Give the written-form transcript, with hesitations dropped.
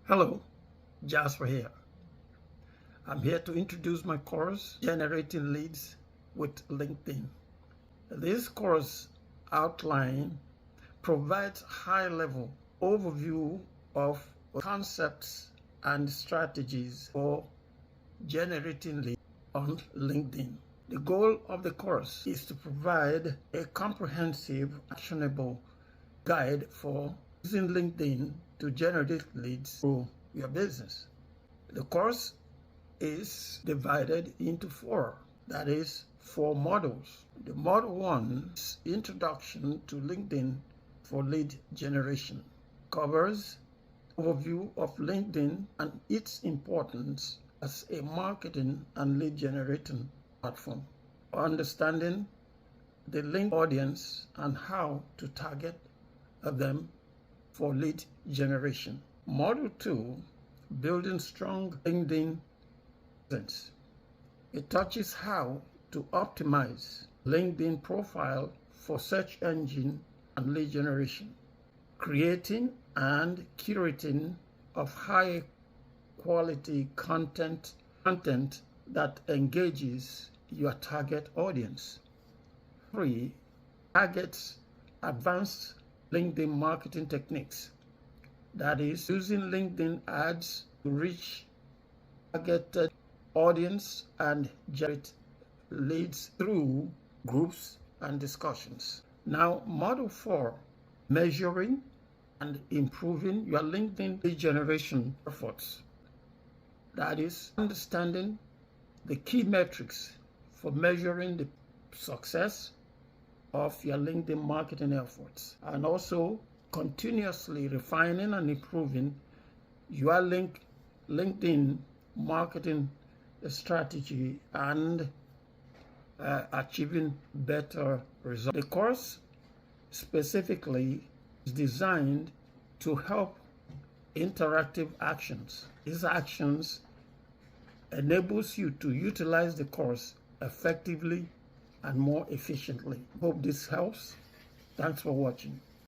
Hello, Jasper here. I'm here to introduce my course, Generating Leads with LinkedIn. This course outline provides high-level overview of concepts and strategies for generating leads on LinkedIn. The goal of the course is to provide a comprehensive, actionable guide for using LinkedIn to generate leads for your business. The course is divided into four modules. The module 1 is Introduction to LinkedIn for Lead Generation. Covers overview of LinkedIn and its importance as a marketing and lead generating platform. Understanding the LinkedIn audience and how to target them for lead generation. Module 2, Building Strong LinkedIn Presence. It touches how to optimize LinkedIn profile for search engine and lead generation. Creating and curating of high quality content that engages your target audience. 3, targets advanced LinkedIn marketing techniques. That is, using LinkedIn ads to reach targeted audience and generate leads through groups and discussions. Now, module 4, measuring and improving your LinkedIn lead generation efforts. That is, understanding the key metrics for measuring the success of your LinkedIn marketing efforts, and also continuously refining and improving your LinkedIn marketing strategy and achieving better results. The course specifically is designed to help interactive actions. These actions enables you to utilize the course effectively and more efficiently. Hope this helps. Thanks for watching.